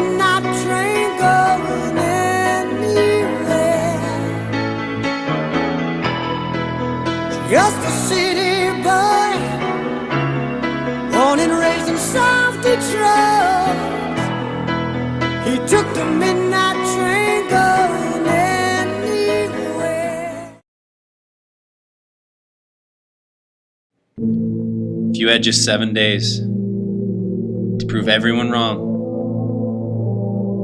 midnight train going anywhere. Just a city boy, born and raised in South Detroit. He took the midnight train going anywhere. If you had just 7 days to prove everyone wrong,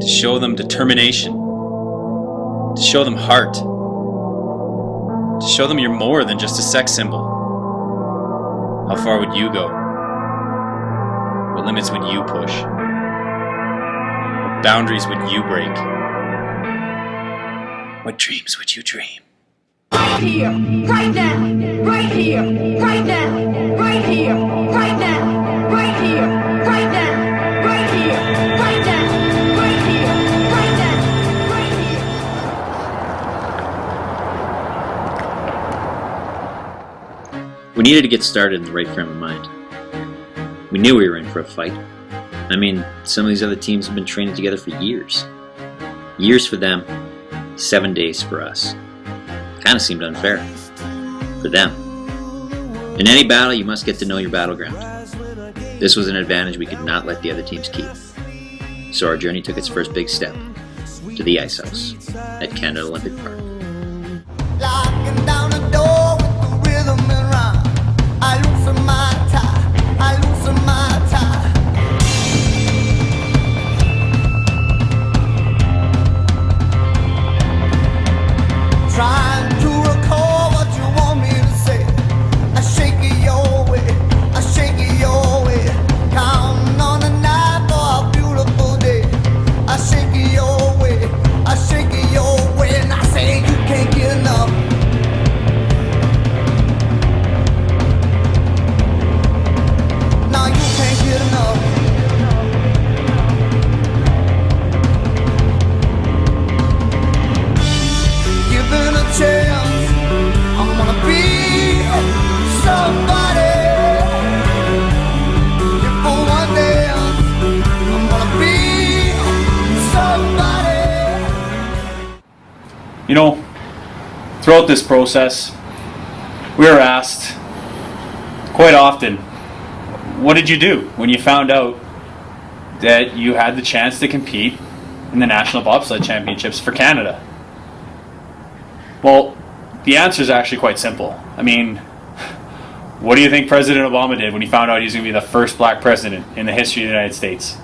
to show them determination, to show them heart, to show them you're more than just a sex symbol, how far would you go? What limits would you push? What boundaries would you break? What dreams would you dream? Right here, right now, right here, right now, right here, right now, right here, right now, right here, right now, right here, right now, right We needed to get started in the right frame of mind. We knew we were in for a fight. I mean, some of these other teams have been training together for years. Years for them, 7 days for us. Kind of seemed unfair. For them. In any battle, you must get to know your battleground. This was an advantage we could not let the other teams keep. So our journey took its first big step to the Ice House at Canada Olympic Park. Locking down the door with the rhythm and rhyme. I loosen my tie, I loosen my tie. Trying to recall what you want me to say. I shake it your way, I shake it your way. Counting on the night for a beautiful day. I shake it your way, I shake it your way. And I say you can't get enough. No, you can't get enough. Given a chance, I'm gonna be somebody. If for one dance, I'm gonna be somebody. You know, throughout this process, we were asked quite often, what did you do when you found out that you had the chance to compete in the National Bobsled Championships for Canada? Well, the answer is actually quite simple. I mean, what do you think President Obama did when he found out he was going to be the first black president in the history of the United States?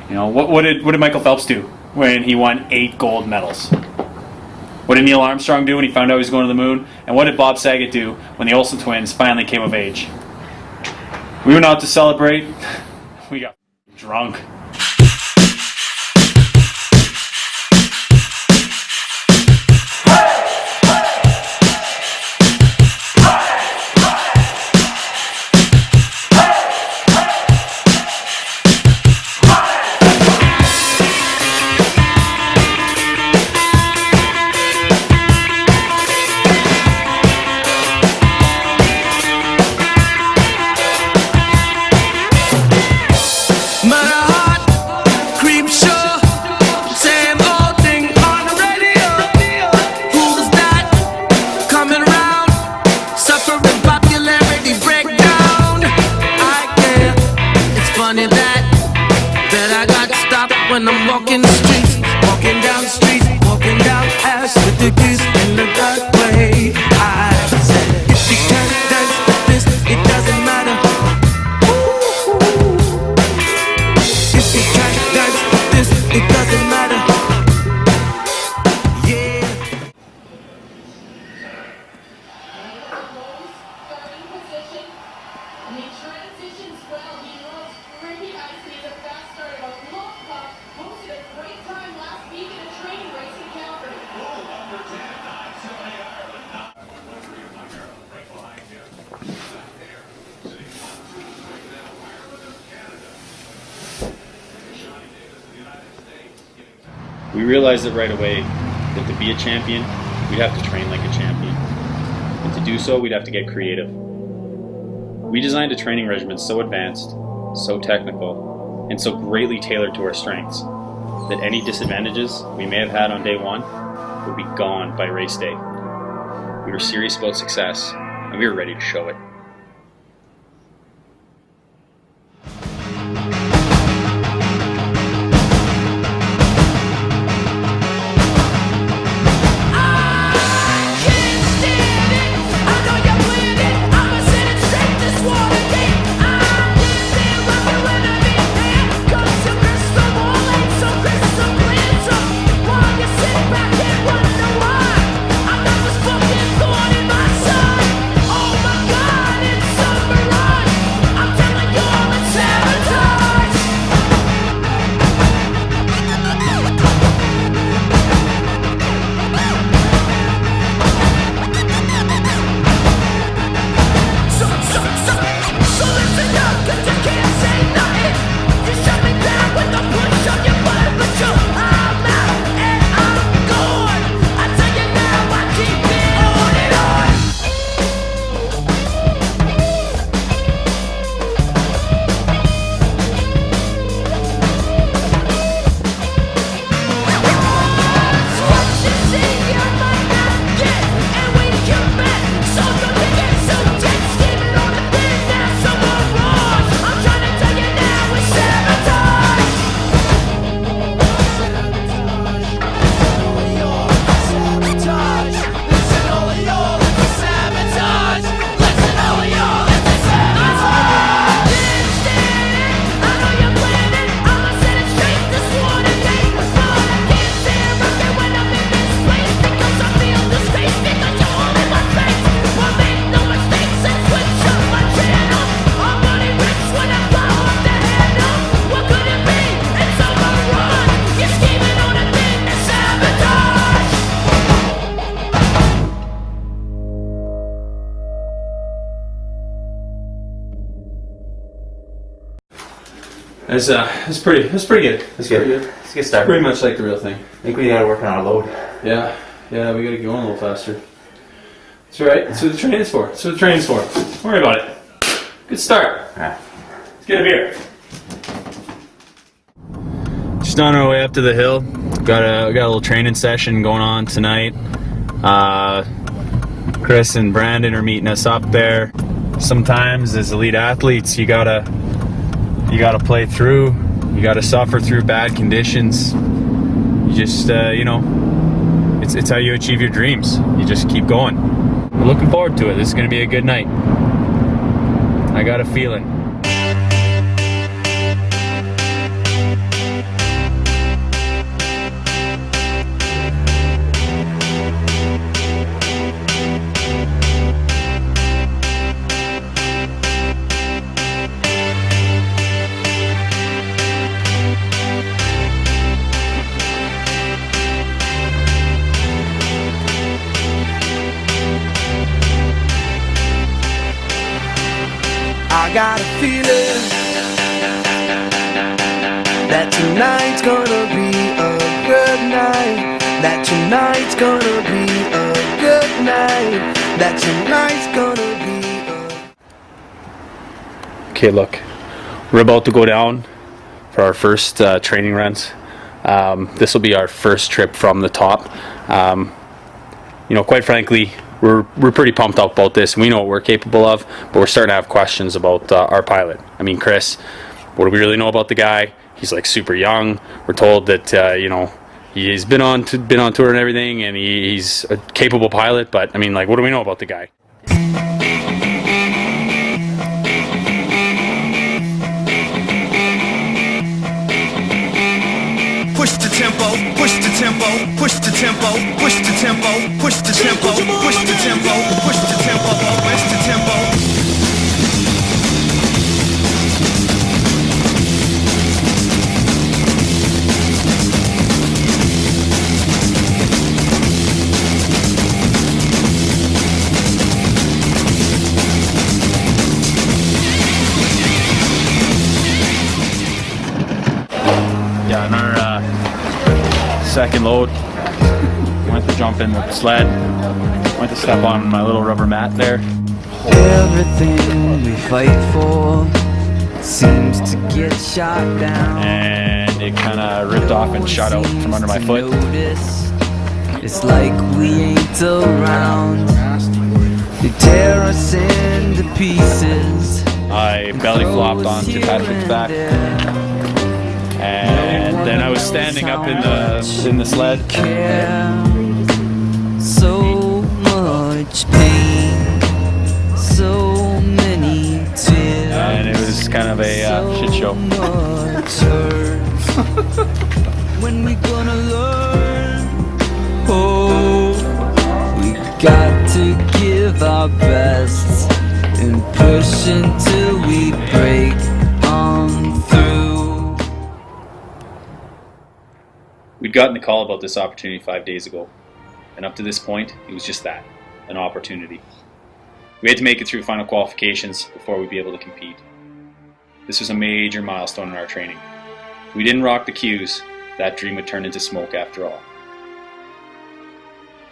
You know, what did Michael Phelps do when he won 8 gold medals? What did Neil Armstrong do when he found out he was going to the moon? And what did Bob Saget do when the Olsen twins finally came of age? We went out to celebrate. We got drunk. When I'm walking the streets, walking down the streets, walking down ash with the geese in the dark way. I said, if you can't dance like this, it doesn't matter. Ooh. If you can't dance like this, it doesn't matter. Yeah. And he transitions well. He loves pretty ice. He's a fast starter, a long puck. Posted a great time last week in a training race in Calgary. We realized it right away that to be a champion, we'd have to train like a champion. And to do so, we'd have to get creative. We designed a training regimen so advanced, so technical, and so greatly tailored to our strengths that any disadvantages we may have had on day one would be gone by race day. We were serious about success, and we were ready to show it. It's pretty good. It's good. Let's get started. Pretty much like the real thing. I think we gotta work on our load. Yeah, we gotta go on a little faster. That's right. That's what the training's for. Don't worry about it. Good start. Yeah. Let's get a beer. Just on our way up to the hill. Got a little training session going on tonight. Chris and Brandon are meeting us up there. Sometimes as elite athletes, you gotta play through. You gotta suffer through bad conditions. You just, it's how you achieve your dreams. You just keep going. We're looking forward to it. This is gonna be a good night. I got a feeling. I got a feeling that tonight's gonna be a good night. That tonight's gonna be a good night. That tonight's gonna be a... Okay, look. We're about to go down for our first training runs. This will be our first trip from the top. Quite frankly, we're pretty pumped up about this. We know what we're capable of, but we're starting to have questions about our pilot. I mean, Chris, what do we really know about the guy? He's like super young. We're told that he's been on tour and everything, and he's a capable pilot. But I mean, like, what do we know about the guy? Push the tempo, push the tempo, push the tempo, push the tempo, push the tempo, push the tempo, push the tempo, push the tempo. Yeah, and our second load, went to jump in the sled, went to step on my little rubber mat there. Everything we fight for seems to get shot down. And it kind of ripped off and shot out from under my foot. It's like we ain't around. They tear us into pieces. I belly flopped onto Patrick's back, and then I was standing up in the sled. So much pain, so many tears, And it was kind of a shit show. When we gonna learn? Oh, we got to give our best and push until we break on through. We'd gotten the call about this opportunity 5 days ago, and up to this point, it was just that, an opportunity. We had to make it through final qualifications before we'd be able to compete. This was a major milestone in our training. If we didn't rock the cues, that dream would turn into smoke after all.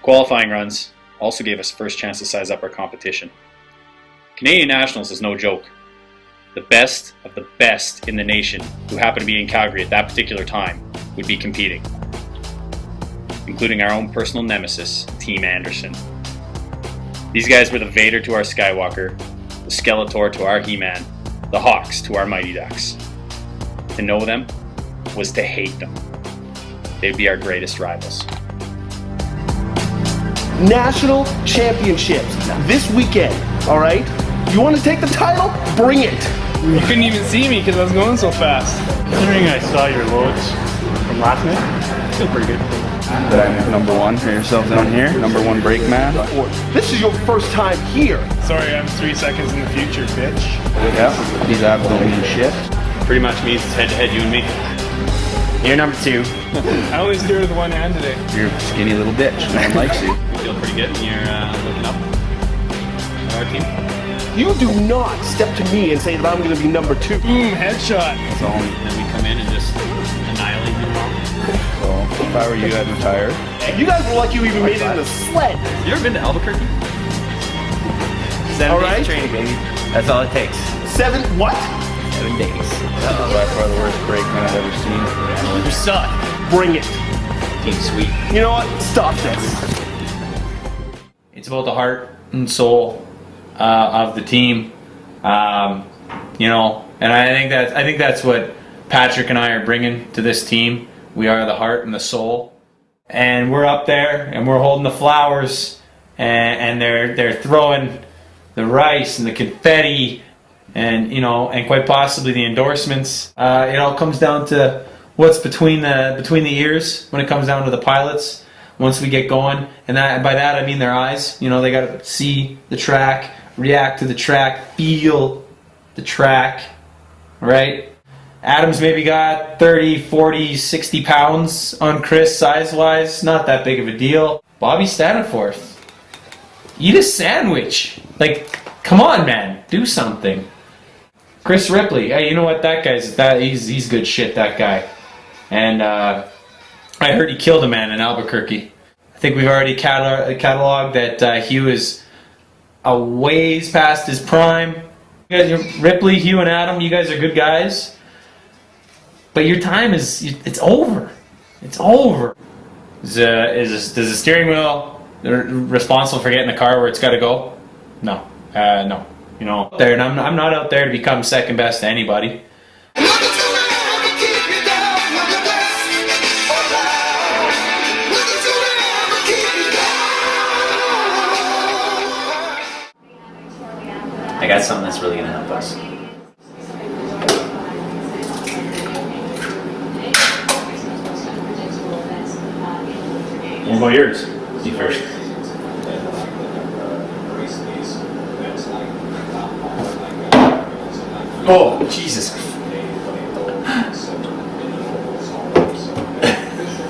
Qualifying runs also gave us first chance to size up our competition. Canadian Nationals is no joke. The best of the best in the nation who happened to be in Calgary at that particular time would be competing, including our own personal nemesis, Team Anderson. These guys were the Vader to our Skywalker, the Skeletor to our He-Man, the Hawks to our Mighty Ducks. To know them was to hate them. They'd be our greatest rivals. National championships this weekend, all right? You want to take the title? Bring it. You couldn't even see me because I was going so fast. Considering I saw your loads from last night, feel pretty good. Number one, hear yourself down here. Number one brake man. This is your first time here. Sorry, I'm 3 seconds in the future, bitch. Yeah, these abs don't mean shit. Pretty much means it's head-to-head, you and me. You're number 2. I only steered with one hand today. You're a skinny little bitch. No one likes you. You feel pretty good when you're looking up at our team? You do not step to me and say that I'm going to be number 2. Boom, headshot. So then we come in and just annihilate you. So, if I were you, I'd retire. You guys were lucky you even made it in the sled. You ever been to Albuquerque? 7 All days right. of training, baby. That's all it takes. 7 what? 7 days. By far the worst brake man I've ever seen. You suck. Bring it. Team sweet. You know what? Stop this. It's about the heart and soul of the team, you know, and I think that's what Patrick and I are bringing to this team. We are the heart and the soul, and we're up there and we're holding the flowers, and they're throwing the rice and the confetti, and you know, and quite possibly the endorsements. It all comes down to what's between the ears when it comes down to the pilots. Once we get going, and by that I mean their eyes. You know, they got to see the track, react to the track, feel the track, right? Adam's maybe got 30, 40, 60 pounds on Chris size-wise. Not that big of a deal. Bobby's standing fourth. Eat a sandwich. Like, come on, man. Do something. Chris Ripley. Hey, you know what? He's good shit, that guy. And I heard he killed a man in Albuquerque. I think we've already cataloged that Hugh is a ways past his prime. You guys are Ripley, Hugh, and Adam. You guys are good guys. But your time it's over. It's over. Does the steering wheel responsible for getting the car where it's got to go? No. No. You know, there, and I'm not out there to become second best to anybody. I got something that's really gonna help us. What about yours? You first. Oh, Jesus.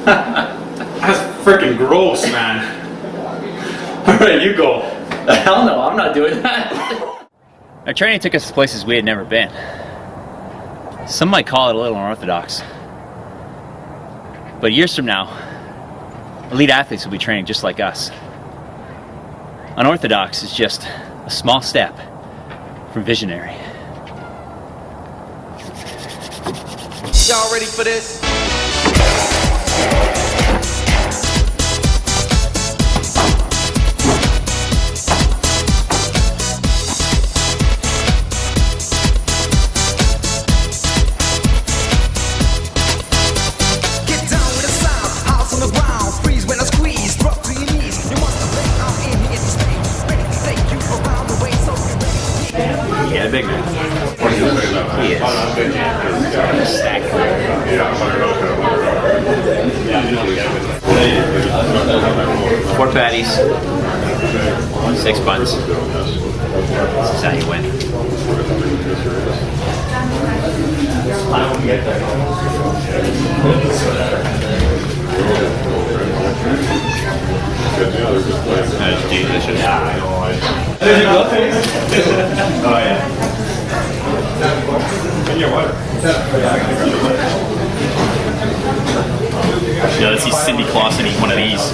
That's freaking gross, man. Alright, you go. Hell no, I'm not doing that. Our training took us to places we had never been. Some might call it a little unorthodox. But years from now, elite athletes will be training just like us. Unorthodox is just a small step from visionary. Y'all ready for this? Get down with the sound, house on the ground, freeze when I squeeze, drop to your knees. You must have been out in here to stay, ready to take you around the way, so you ready. Yeah, big man. He is. Stack. 4 patties, 6 buns. This is how you win. That's delicious. Yeah, let's see Cindy Clausen eat one of these.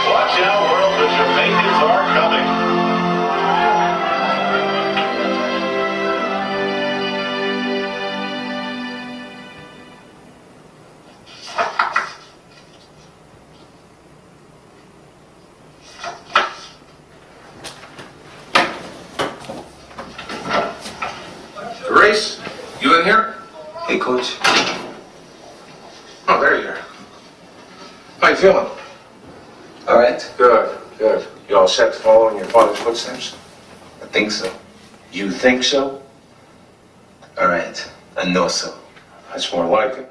Watch out, world, the Jamaicans are coming. Race, you in here? Hey, Coach. Oh, there you are. How you feeling? All right. Good, good. You all set to follow in your father's footsteps? I think so. You think so? All right. I know so. That's more like it.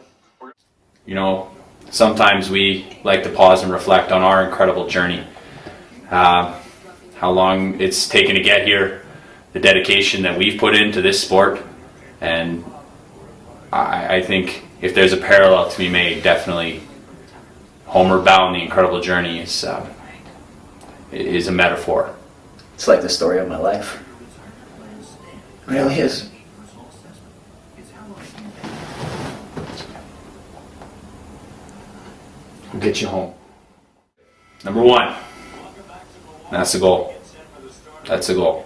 You know, sometimes we like to pause and reflect on our incredible journey. How long it's taken to get here, the dedication that we've put into this sport, and I think if there's a parallel to be made, definitely Homeward Bound, the incredible journey is a metaphor. It's like the story of my life. It really is. We'll get you home. Number 1. That's the goal. That's the goal.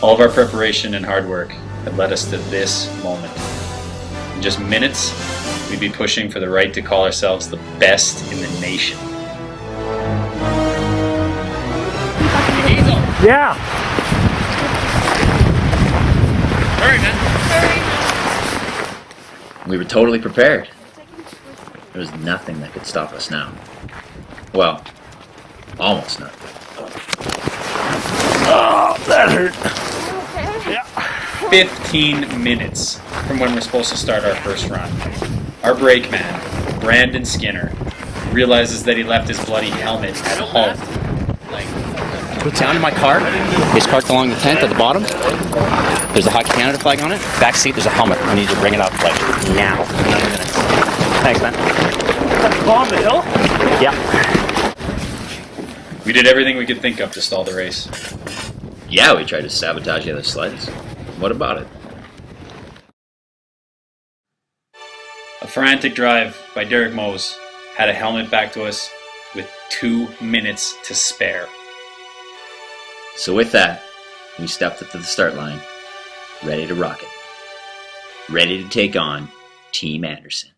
All of our preparation and hard work had led us to this moment. In just minutes, we'd be pushing for the right to call ourselves the best in the nation. Yeah. We were totally prepared. There was nothing that could stop us now. Well, almost nothing. Oh, that hurt. 15 minutes from when we're supposed to start our first run. Our brake man, Brandon Skinner, realizes that he left his bloody helmet at home. Put down in my car. It's parked along the tent at the bottom. There's a Hockey Canada flag on it. Back seat, there's a helmet. I need you to bring it up like now. 9 minutes. Thanks, man. On the hill? Yeah. We did everything we could think of to stall the race. Yeah, we tried to sabotage the other sleds. What about it? A frantic drive by Derek Mose had a helmet back to us with 2 minutes to spare. So with that, we stepped up to the start line, ready to rock it. Ready to take on Team Anderson.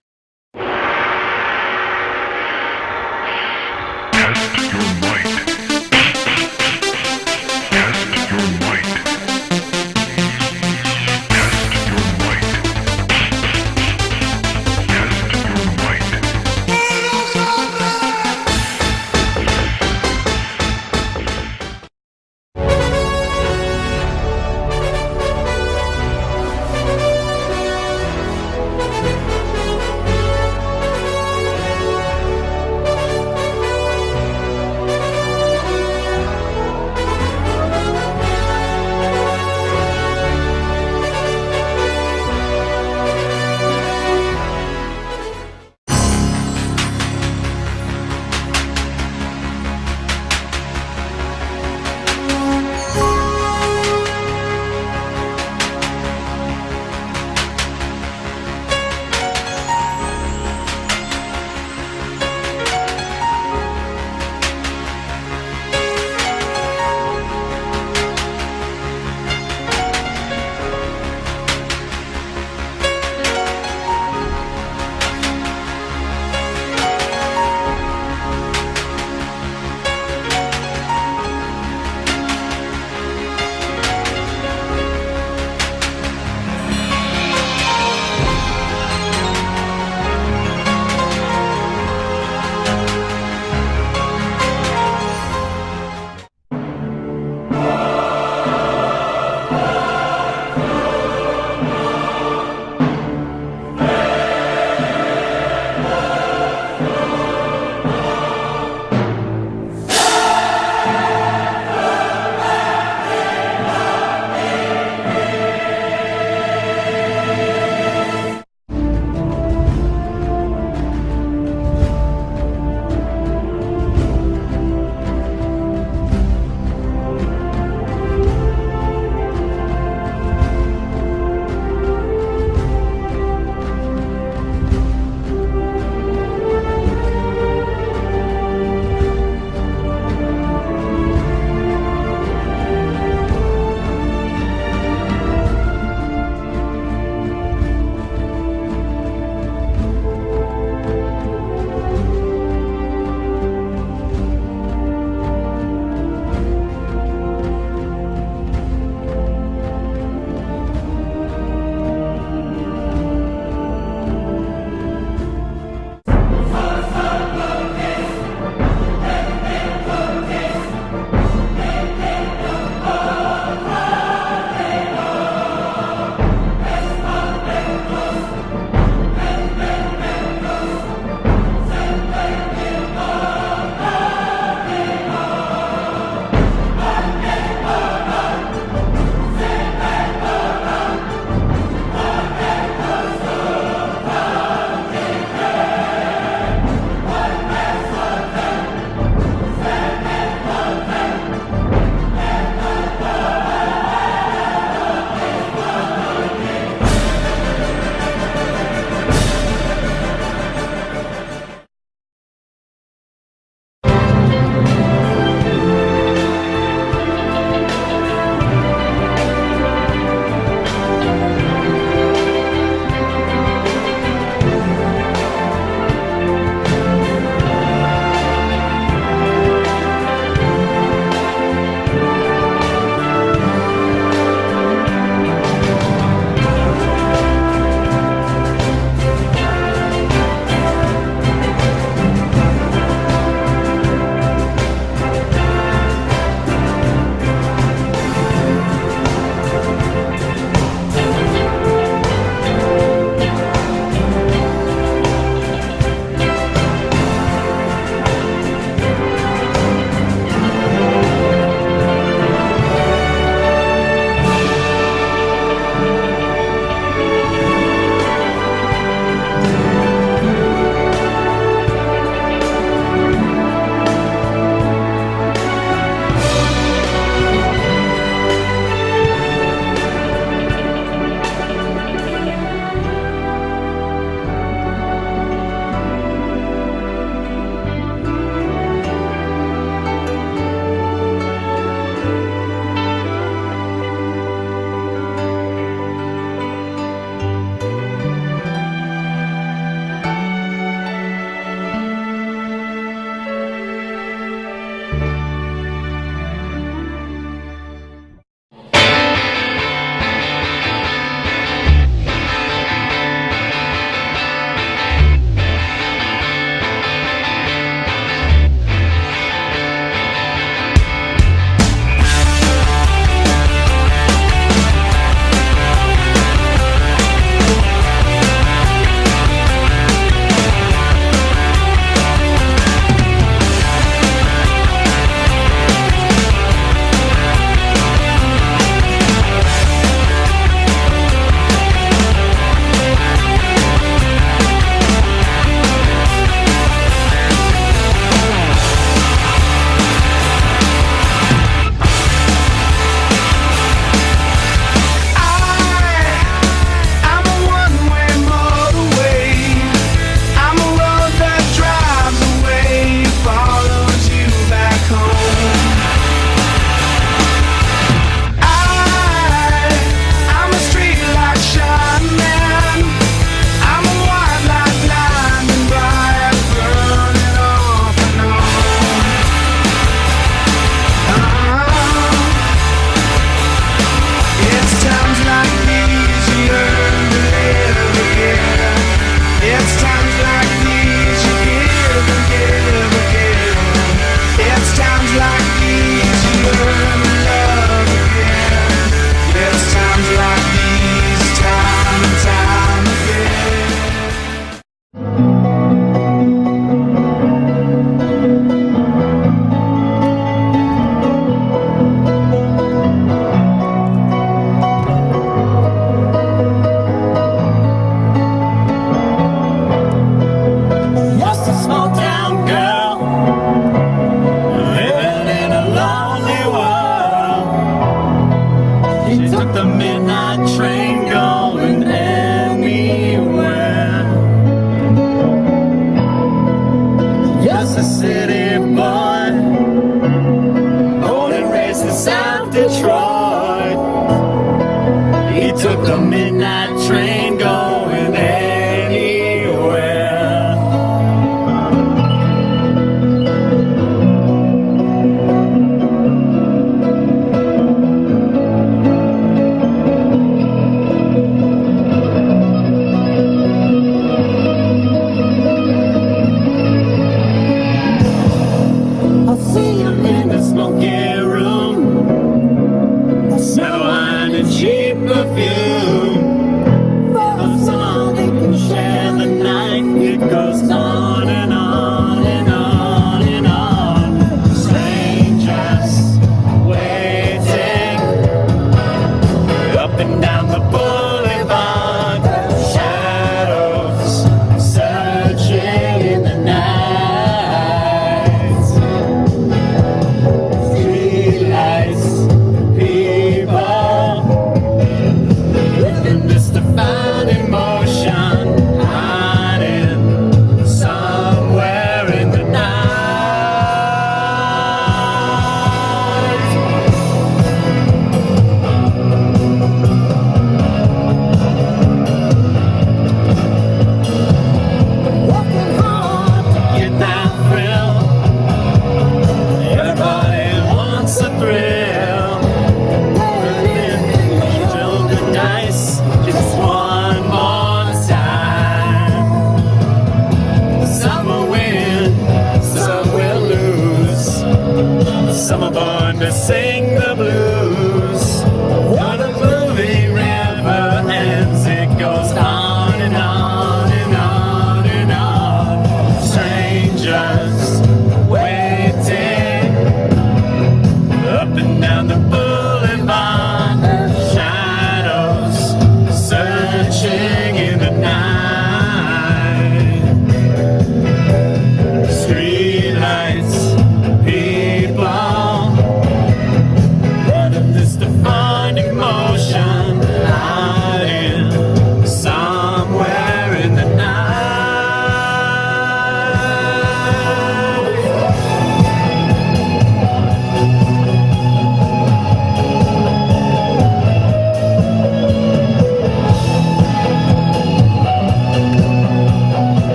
took the midnight train going